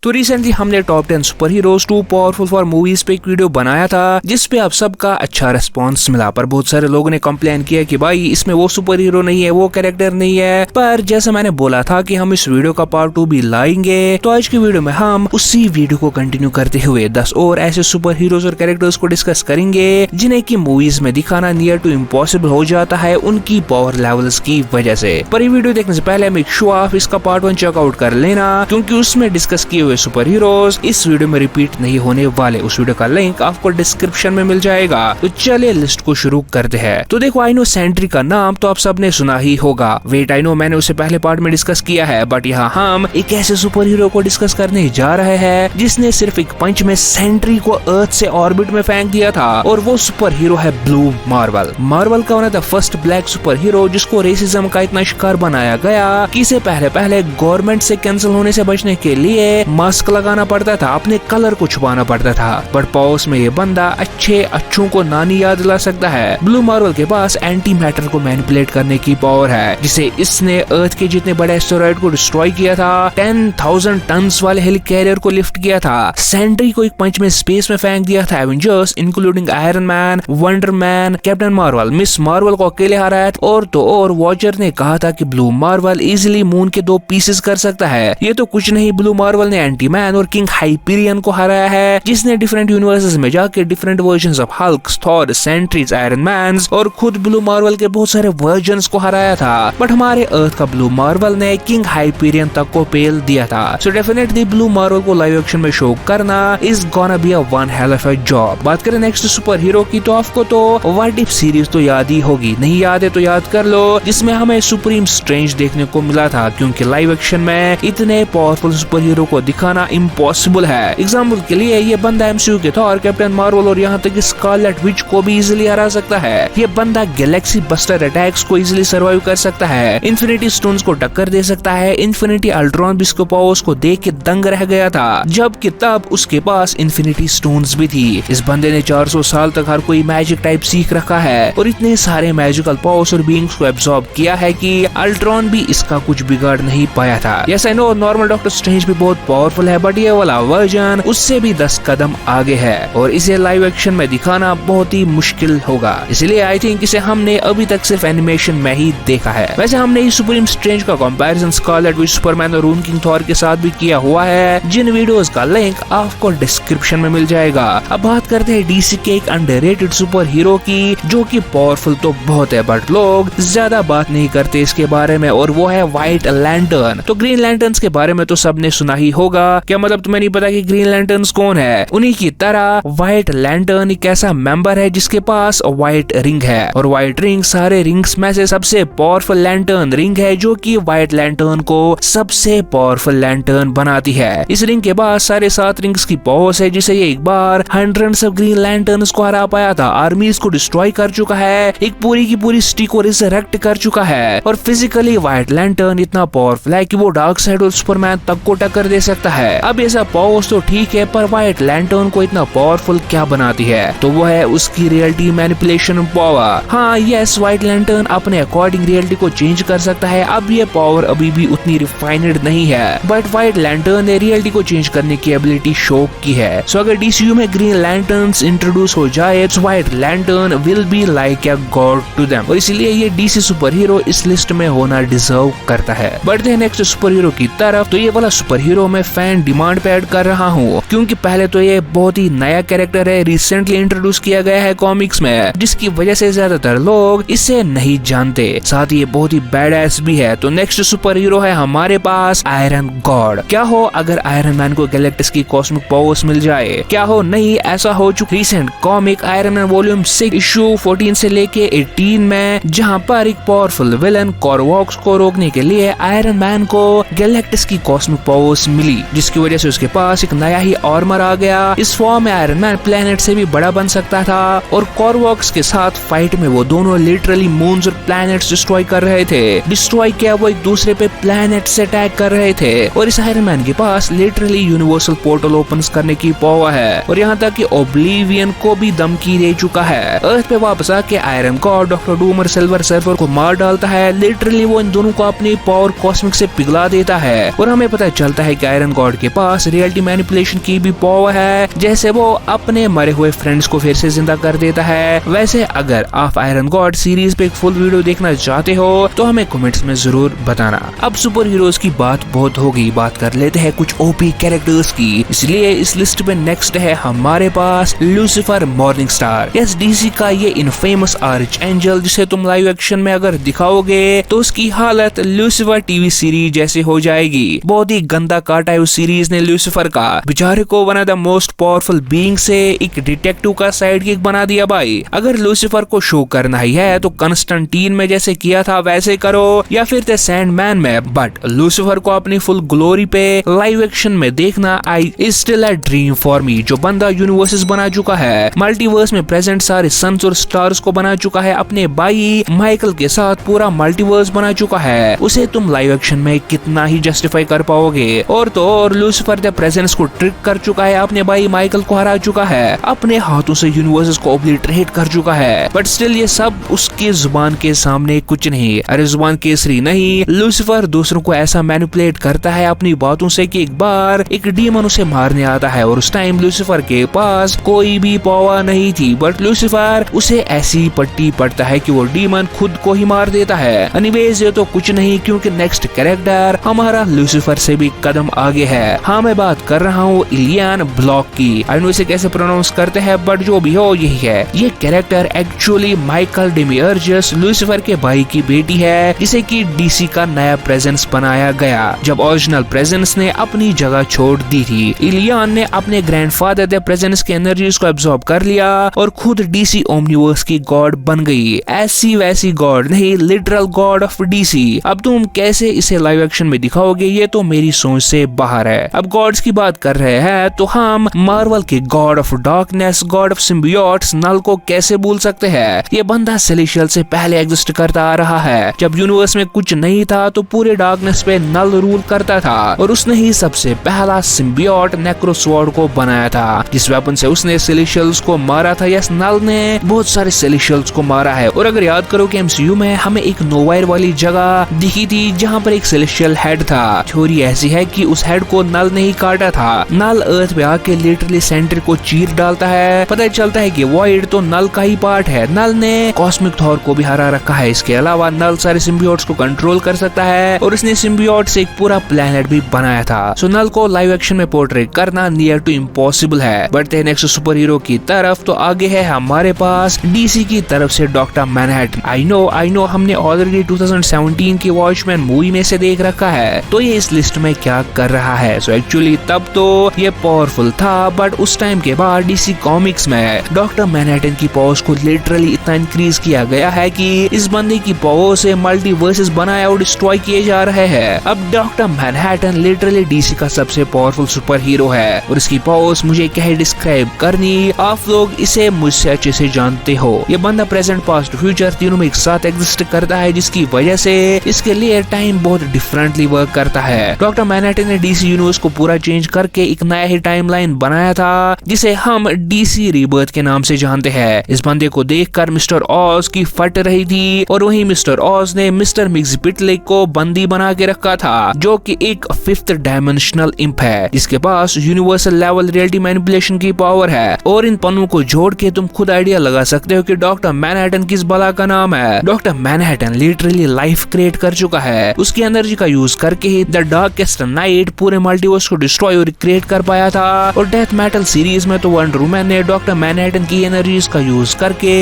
तो रिसेंटली हमने top 10 super heroes too powerful for movies पे एक वीडियो बनाया था जिसपे आप सबका अच्छा रिस्पॉन्स मिला, पर बहुत सारे लोगों ने कंप्लेन किया कि भाई इसमें वो सुपर हीरो नहीं है, वो कैरेक्टर नहीं है। पर जैसे मैंने बोला था कि हम इस वीडियो का पार्ट 2 भी लाएंगे, तो आज की वीडियो में हम उसी वीडियो को कंटिन्यू करते हुए 10 और ऐसे सुपर हीरोज और कैरेक्टर्स को डिस्कस करेंगे जिन्हें की मूवीज में दिखाना नियर टू इम्पॉसिबल हो जाता है उनकी पावर लेवल्स की वजह से। पर ये वीडियो देखने से पहले मेक श्योर आप इसका पार्ट 1 चेकआउट कर लेना, क्योंकि उसमें डिस्कस किए हुए सुपर हीरोज इस वीडियो में रिपीट नहीं होने वाले। उस वीडियो का लिंक आपको डिस्क्रिप्शन में मिल जाएगा। तो चलिए लिस्ट को शुरू करते हैं। तो देखो, आई नो सेंट्री का नाम तो आप सबने सुना ही होगा। वेट, आई नो मैंने उसे पहले पार्ट में डिस्कस किया है, बट यहाँ हम एक ऐसे सुपर हीरो को डिस्कस करने जा रहे हैं जिसने सिर्फ एक पंच में सेंट्री को अर्थ से ऑर्बिट में फेंक दिया था, और वो सुपर हीरो है ब्लू मार्वल। मार्वल का one of the first black super hero जिसको रेसिज्म का इतना शिकार बनाया गया कि इसे पहले गवर्नमेंट से कैंसिल होने से बचने के लिए मास्क लगाना पड़ता था, अपने कलर को छुपाना पड़ता था। बट पावर्स में ये बंदा अच्छों को नानी याद दिला सकता है। ब्लू मार्वल के पास एंटी मैटर को मैनिपुलेट करने की पावर है, जिसे इसने अर्थ के जितने बड़े एस्टेरॉइड को डिस्ट्रॉय किया था, 10,000 टन वाले हेली कैरियर को लिफ्ट किया था, सेंट्री को एक पंच में स्पेस में फेंक दिया था, Avengers including iron man, wonder man, captain Marvel, miss Marvel को अकेले हराया। और वॉचर ने कहा था कि ब्लू मार्वल इजिली मून के 2 पीसेस कर सकता है। ये तो कुछ नहीं, ब्लू मार्वल ने एंटी मैन और किंग हाइपीरियन को हराया है, जिसने डिफरेंट यूनिवर्सेस में जाके different versions of Hulk, Thor, centres, iron man और खुद ब्लू मार्वल के बहुत सारे वर्जन्स को हराया था। बट हमारे अर्थ का ब्लू मार्वल ने किंग हाइपीरियन तक को पेल दिया था। सो डेफिनेटली ब्लू मार्वल को लाइव एक्शन में शो करना is gonna be a one hell of a job. बात करें नेक्स्ट सुपर हीरो की, तो आपको तो व्हाट इफ सीरीज तो याद ही होगी, नहीं याद है तो याद कर लो, जिसमें हमें सुप्रीम स्ट्रेंज देखने को मिला था, क्योंकि लाइव एक्शन में इतने पावरफुल सुपर हीरो को दिखाना इम्पॉसिबल है। एग्जाम्पल के लिए ये बंदा एमसीयू के थॉर, कैप्टन मार्वल और यहाँ तक कि स्कारलेट विच को भी इजिली हरा सकता है। ये बंदा गैलेक्सी बस्टर अटैक्स को इजिली सर्वाइव कर सकता है, इन्फिनिटी स्टोन्स को टक्कर दे सकता है। इन्फिनिटी अल्ट्रॉन भी इसके पावर्स को देख के दंग रह गया था, जबकि तब उसके पास इन्फिनिटी स्टोन्स भी थी। इस बंदे ने 400 साल तक हर कोई मैजिक टाइप सीख रखा है और इतने सारे मैजिकल पावर्स और बीइंग्स को एब्सॉर्ब किया है कि अल्ट्रॉन भी इसका कुछ बिगाड़ नहीं पाया था। Yes I know normal doctor strange भी बहुत पावरफुल है, बट ये वाला वर्जन उससे भी 10 कदम आगे है और इसे लाइव एक्शन में दिखाना बहुत ही मुश्किल होगा। इसलिए आई थिंक इसे हमने अभी तक सिर्फ एनिमेशन में ही देखा है। वैसे हमने इस सुप्रीम स्ट्रेंज का कंपैरिजन स्कारलेट विच, सुपरमैन और रून किंग थॉर के साथ भी किया हुआ है, जिन वीडियोस का लिंक आपको डिस्क्रिप्शन में मिल जाएगा। अब बात करते हैं डीसी के एक अंडररेटेड सुपर हीरो की, जो कि पावरफुल तो बहुत है बट लोग ज्यादा बात नहीं करते इसके बारे में, और वो है व्हाइट लैंटर्न। तो ग्रीन लैंटर्न्स के बारे में तो सबने सुना ही होगा। क्या मतलब तुम्हें नहीं पता कि ग्रीन लैंटर्न्स कौन है? उन्हीं की तरह व्हाइट लैंटर्न एक ऐसा मेंबर है जिसके पास व्हाइट रिंग है, और व्हाइट रिंग सारे रिंग्स में से सबसे पावरफुल लैंटर्न रिंग है, जो कि व्हाइट लैंटर्न को सबसे पावरफुल लैंटर्न बनाती है। इस रिंग के बाद सारे 7 रिंग्स की पावर्स है, जिसे ये एक बार हंड्रेड्स ऑफ ग्रीन लैंटर्न्स को हरा पाया था, आर्मीज को डिस्ट्रॉय कर चुका है, एक पूरी की पूरी सिटी को रिसरेक्ट कर चुका है, और फिजिकली व्हाइट लैंटर्न इतना पावरफुल है कि वो डार्क साइड और सुपरमैन तक को टक्कर दे सकता है। अब ऐसा पावर्स तो ठीक है, पर व्हाइट लैंटर्न को इतना पावरफुल क्या बनाती है? तो वो है उसकी रियलिटी मैनिपुलेशन पावर। हाँ यस, व्हाइट लैंटर्न अपने अकॉर्डिंग रियलिटी को चेंज कर सकता है। अब ये पावर अभी भी उतनी रिफाइंड नहीं है, बट व्हाइट लैंटर्न ने रियलिटी को चेंज करने की एबिलिटी शो की है। सो अगर डीसीयू में ग्रीन लैंटर्न्स इंट्रोड्यूस हो जाए तो white lantern will be like a god to them, और इसलिए ये डीसी सुपर हीरो इस लिस्ट में होना डिजर्व करता है। बढ़ते हैं नेक्स्ट सुपर हीरो की तरफ। तो ये वाला सुपर हीरो मैं फैन डिमांड पे ऐड कर रहा हूँ, क्योंकि पहले तो ये बहुत ही नया कैरेक्टर है, रिसेंटली इंट्रोड्यूस किया गया है कॉमिक्स में, जिसकी वजह से ज्यादातर लोग इसे नहीं जानते। साथ ही ये बहुत ही बैडएस भी है। तो नेक्स्ट सुपर हीरो है हमारे पास आयरन गॉड। क्या हो अगर आयरन मैन को गैलेक्टिक्स की कॉस्मिक पावर्स मिल जाए? क्या हो नहीं, ऐसा हो चुका recent comic iron man volume 6 issue 14 से लेके 18 में, जहाँ पर एक पावरफुल विलन कॉरवॉक्स को रोकने के लिए आयरन मैन को गैलेक्टिक्स की कॉस्मिक पावर्स मिली, जिसकी वजह से उसके पास एक नया ही आर्मर आ गया। इस फॉर्म में आयरन मैन प्लेनेट से भी बड़ा बन सकता था, और कॉरवॉक्स के साथ फाइट में वो दोनों लिटरली मून्स और प्लैनेट्स डिस्ट्रॉय कर रहे थे। डिस्ट्रॉय किया, वो एक दूसरे पे प्लैनेट से अटैक कर रहे थे, और इस आयरन मैन के पास लिटरली यूनिवर्सल पोर्टल ओपन करने की पावर है, और यहाँ तक कि ओब्लिवियन को भी धमकी दे चुका है। अर्थ पे वापस आके आयरन गॉड डॉक्टर डूम और सिल्वर सर्फर को मार डालता है। लिटरली वो इन दोनों को अपनी पावर कॉस्मिक से पिघला देता है, और हमें पता चलता है कि आयरन गॉड के पास रियलिटी मैनिपुलेशन की भी पावर है, जैसे वो अपने मरे हुए फ्रेंड्स को फिर से जिंदा कर देता है। वैसे अगर आप आयरन गॉड सीरीज पे एक फुल वीडियो देखना चाहते हो तो हमें कमेंट्स में जरूर बताना। अब सुपर हीरोज की बात बहुत होगी, बात कर लेते हैं कुछ ओपी कैरेक्टर्स की। इसलिए इस लिस्ट में नेक्स्ट है हमारे पास Lucifer Morningstar. Yes, DC का ये इनफेमस आर्च एंजल जिसे तुम लाइव एक्शन में अगर दिखाओगे तो उसकी हालत लूसीफर टीवी सीरीज जैसे हो जाएगी। बहुत ही गंदा काटा है उस सीरीज ने लूसीफर का। बेचारे को one of the most powerful being से एक डिटेक्टिव का साइड किक बना दिया भाई। अगर लूसीफर को शो करना ही है तो कंस्टेंटीन में जैसे किया था वैसे करो, या फिर द सैंडमैन में। बट लूसीफर को अपनी फुल ग्लोरी पे लाइव एक्शन में देखना I is still a dream for me. जो बंदा यूनिवर्सेस बना चुका है, मल्टीवर्स में प्रेजेंट सारे सन्स और स्टार्स को बना चुका है, अपने भाई माइकल के साथ पूरा मल्टीवर्स बना चुका है, उसे तुम लाइव एक्शन में कितना ही जस्टिफाई कर पाओगे। और तो और लूसीफर द प्रेजेंस को ट्रिक कर चुका है, अपने भाई माइकल को हरा चुका है, अपने हाथों से यूनिवर्सेस को ओब्लिटरेट कर चुका है। बट स्टिल ये सब उसके जुबान के सामने कुछ नहीं। अरे जुबान केसरी नहीं, लूसीफर दूसरों को ऐसा मैनिपुलेट करता है अपनी बातों से कि एक बार एक डीमन उसे मारने आता है और उस टाइम लूसीफर के पास कोई भी पावर नहीं थी, बट लूसीफर उसे ऐसी पट्टी पड़ता है कि वो डीमन खुद को ही मार देता है। एनीवेज ये तो कुछ नहीं, क्योंकि नेक्स्ट कैरेक्टर हमारा लूसीफर से भी कदम आगे है। हाँ, मैं बात कर रहा हूँ इलियन ब्लॉक की। आई नो इसे कैसे प्रोनाउंस करते हैं, बट जो भी हो यही है। ये कैरेक्टर एक्चुअली माइकल डेमियर्जस लूसीफर के भाई की बेटी है, जिसे कि डीसी का नया प्रेजेंस बनाया गया जब ओरिजिनल प्रेजेंस ने अपनी जगह छोड़ दी थी। इलियन ने अपने ग्रैंडफादर द प्रेजेंस के एनर्जीज को एब्जॉर्ब कर लिया और खुद डीसी ओमनिवर्स की गॉड बन गई। ऐसी वैसी गॉड नहीं, लिटरल गॉड ऑफ डीसी। अब तुम कैसे इसे लाइव एक्शन में दिखाओगे ये तो मेरी सोच से बाहर है। अब गॉड्स की बात कर रहे हैं तो हम मार्वल के god of darkness, god of symbiotes Knull को कैसे भूल सकते हैं। ये बंदा सेलेशियल से पहले एग्जिस्ट करता आ रहा है। जब यूनिवर्स में कुछ नहीं था तो पूरे डार्कनेस पे नल रूल करता था और उसने ही सबसे पहला सिम्बियोट नेक्रोस्वर्ड को बनाया था, जिस वेपन से उसने सेलेशियल्स को मारा था। यस, नल ने बहुत सारे सेलेशियल्स को मारा है। और अगर याद करो कि एमसीयू में हमें एक नोवायर वाली जगह दिखी थी जहाँ पर एक सेलेशियल हेड था। थ्योरी ऐसी है कि उस हेड को नल ने ही काटा था। नल अर्थ पे आके लिटरली सेंटर को चीर डालता है। पता चलता है कि वॉइड तो नल का ही पार्ट है। नल ने कॉस्मिक थॉर को भी हरा रखा है। इसके अलावा नल सारे सिम्बियोट्स को कंट्रोल कर सकता है और इसने सिम्बियोट से एक पूरा प्लेनेट भी बनाया था। सो नल को लाइव एक्शन में पोर्ट्रेट करना नियर टू इम्पॉसिबल है। बढ़ते हैं नेक्स्ट सुपर हीरो की तरफ तो आगे है हमारे पास डीसी की तरफ से डॉक्टर मैनहट्टन। आई नो हमने ऑलरेडी 2017 की वॉचमैन मूवी में से देख रखा है, तो ये इस लिस्ट में क्या कर रहा है। सो एक्चुअली तब तो ये पावरफुल था, बट उस टाइम के बाद डीसी कॉमिक्स में डॉक्टर मैनहट्टन की पावर्स को लिटरली इतना इंक्रीज किया गया है कि इस बंदे की पावर से मल्टीवर्सेस बनाया और डिस्ट्रॉय किए जा रहे हैं। अब डॉक्टर मैनहट्टन लिटरली डीसी का सबसे पावरफुल सुपर हीरो है और इसकी पावर्स मुझे क्या डिस्क्राइब करनी, आप लोग इसे मुझसे अच्छे से जानते हो। ये बंदा प्रेजेंट पास्ट फ्यूचर तीनों में एक साथ एग्जिस्ट करता है, जिसकी वजह से इसके लिए टाइम बहुत डिफरेंटली वर्क करता है। डॉक्टर मैनहट्टन ने डीसी यूनिवर्स को पूरा चेंज करके एक नया ही टाइमलाइन बनाया था, जिसे हम डीसी रीबर्थ के नाम से जानते हैं। इस बंदे को देखकर मिस्टर ऑज की फट रही थी और वहीं मिस्टर ऑज ने मिस्टर मिक्सपिटलिक को बंदी बना के रखा था, जो कि एक फिफ्थ डायमेंशनल इंप है, जिसके पास यूनिवर्सल लेवल रियलिटी मैनिपुलेशन की पावर है। और इन पन्नों को जोड़ के तुम खुद आइडिया लगा सकते हो कि डॉक्टर मैनहट्टन किस बला का नाम है। Doctor Manhattan literally life create कर चुका है। उसकी एनर्जी का यूज करके ही द डार्केस्ट नाइट पूरे मल्टीवर्स को डिस्ट्रॉय और क्रिएट कर पाया था। और डेथ मेटल सीरीज में तो वंडर वुमन ने डॉक्टर मैनहट्टन की एनर्जीज का यूज करके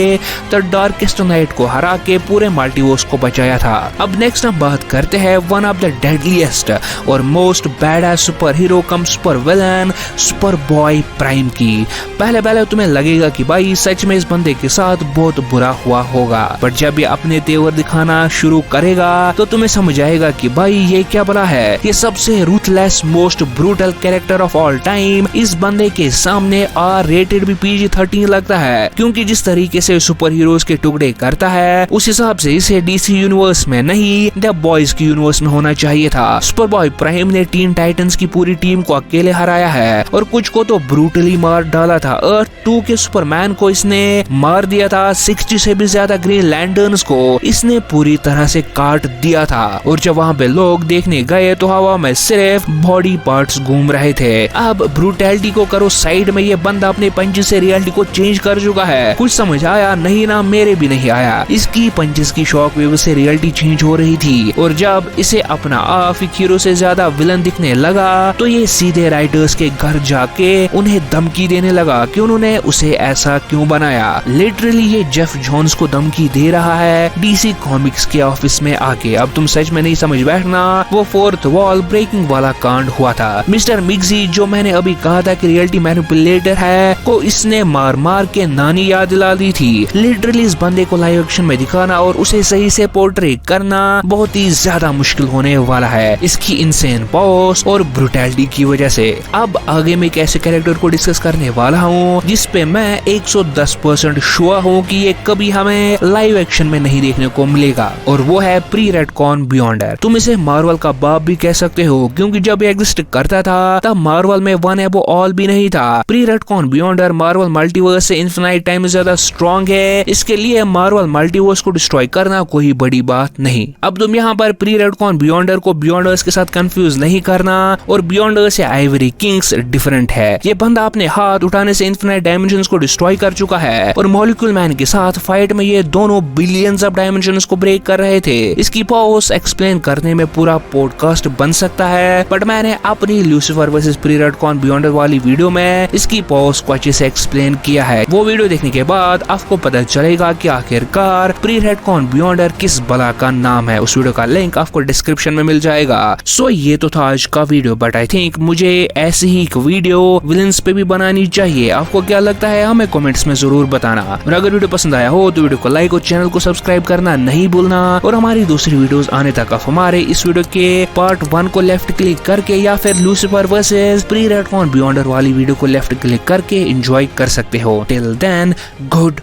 द डार्केस्ट नाइट को हरा के पूरे मल्टीवर्स को बचाया था। अब नेक्स्ट हम बात करते हैं वन ऑफ द डेडलीस्ट और मोस्ट बैड सुपर हीरो कम super villain super boy prime की। पहले तुम्हें लगेगा कि भाई सच में इस बंदे के साथ बहुत बुरा हुआ होगा, बट जब ये अपने तेवर दिखाना शुरू करेगा तो तुम्हें समझ आएगा कि भाई ये क्या बना है। ये सबसे ruthless most brutal character of all time. इस बंदे के सामने आर रेटेड भी PG-13 लगता है, क्योंकि जिस तरीके से सुपर हीरोज के टुकड़े करता है उस हिसाब से इसे डीसी यूनिवर्स में नहीं द बॉयज की यूनिवर्स में होना चाहिए था। सुपर बॉय प्राइम ने टीन टाइटंस की पूरी टीम को अकेले हराया है और कुछ को तो ब्रूटली मार डाला था। अर्थ 2 के सुपरमैन को इसने मार दिया था। 60 से भी ज्यादा ग्रीन लैंटर्न्स को इसने पूरी तरह से काट दिया था। और जब वहाँ पे लोग देखने गए तो हवा में सिर्फ बॉडी पार्ट्स घूम रहे थे। अब ब्रूटैलिटी को करो साइड में, ये बंदा अपने पंचेस से रियलिटी को चेंज कर चुका है। कुछ समझ आया नहीं ना, मेरे भी नहीं आया। इसकी पंचेस की शॉक वेव से रियलिटी चेंज हो रही थी और जब इसे अपना आप हीरो से ज्यादा विलन दिखने लगा तो ये सीधे राइटर्स के घर जाके उन्हें धमकी देने लगा कि उन्होंने उसे ऐसा क्यों बनाया। लिटरली ये जेफ जॉन्स को धमकी दे रहा है डीसी कॉमिक्स के ऑफिस में आके। अब तुम सच में नहीं समझ बैठना, वो फोर्थ वॉल ब्रेकिंग वाला कांड हुआ था। मिस्टर मिक्सी जो मैंने अभी कहा था कि रियलिटी मैनिपुलेटर है, को इसने मार मार के नानी याद दिला दी थी। लिटरली इस बंदे को लाइव एक्शन में दिखाना और उसे सही से पोर्ट्रे करना बहुत ही ज्यादा मुश्किल होने वाला है इसकी इनसेन पॉस और ब्रूटैलिटी की वजह से। अब आगे मैं एक ऐसे कैरेक्टर को डिस्कस करने वाला हूँ जिसपे मैं 110% श्योर हूँ कि ये कभी हमें लाइव एक्शन में नहीं देखने को मिलेगा, और वो है प्री रेडकॉन बियॉन्डर। तुम इसे मार्वल का बाप भी कह सकते हो क्योंकि जब ये एग्जिस्ट करता था तब मार्वल में वन एबो ऑल भी नहीं था। प्री रेडकॉन बियॉन्डर मार्वल मल्टीवर्स से इन्फिनाइट टाइम ज्यादा स्ट्रॉन्ग है, इसके लिए मार्वल मल्टीवर्स को डिस्ट्रॉय करना कोई बड़ी बात नहीं। अब तुम यहाँ पर प्री रेडकॉन बियॉन्डर को बियॉन्डर्स के साथ कंफ्यूज नहीं करना, और बियॉन्डर्स या आइवरी किंग्स डिफरेंट है। ये बंदा अपने हाथ उठाने से इन्फिनाइट डायमेंशंस को डिस्ट्रॉय कर चुका है और मॉलिक्यूल मैन के साथ फाइट में ये दोनों बिलियंस ऑफ डायमेंशंस को ब्रेक कर रहे थे। इसकी पावर्स एक्सप्लेन करने में पूरा पॉडकास्ट बन सकता है, बट मैंने अपनी लूसीफर वर्सेस प्री रेडकॉन बियॉन्डर वाली वीडियो में इसकी पावर्स को अच्छे से एक्सप्लेन किया है। वो वीडियो देखने के बाद आपको पता चलेगा कि आखिरकार प्री रेडकॉन बियॉन्डर किस बला का नाम है। उस वीडियो का लिंक आपको डिस्क्रिप्शन में मिल जाएगा। सो ये तो था आज का वीडियो, बट आई थिंक मुझे ऐसी ही एक वीडियो विलन्स पे भी बनानी चाहिए। आपको क्या लगता है हमें कमेंट्स में जरूर बताना, और अगर वीडियो पसंद आया हो तो वीडियो को लाइक और चैनल को सब्सक्राइब करना नहीं भूलना। और हमारी दूसरी वीडियोस आने तक आप हमारे इस वीडियो के पार्ट 1 को लेफ्ट क्लिक करके या फिर लूसीफर वर्सेस प्री रेडकॉन बियॉन्डर वाली वीडियो को लेफ्ट क्लिक करके एंजॉय कर सकते हो। Till then good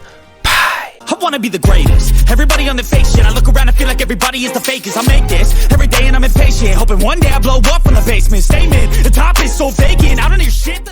I wanna be the greatest. Everybody on the fake shit. I look around and feel like everybody is the fakest. I make this every day and I'm impatient, hoping one day I blow up from the basement. Statement, the top is so vacant. I don't hear shit that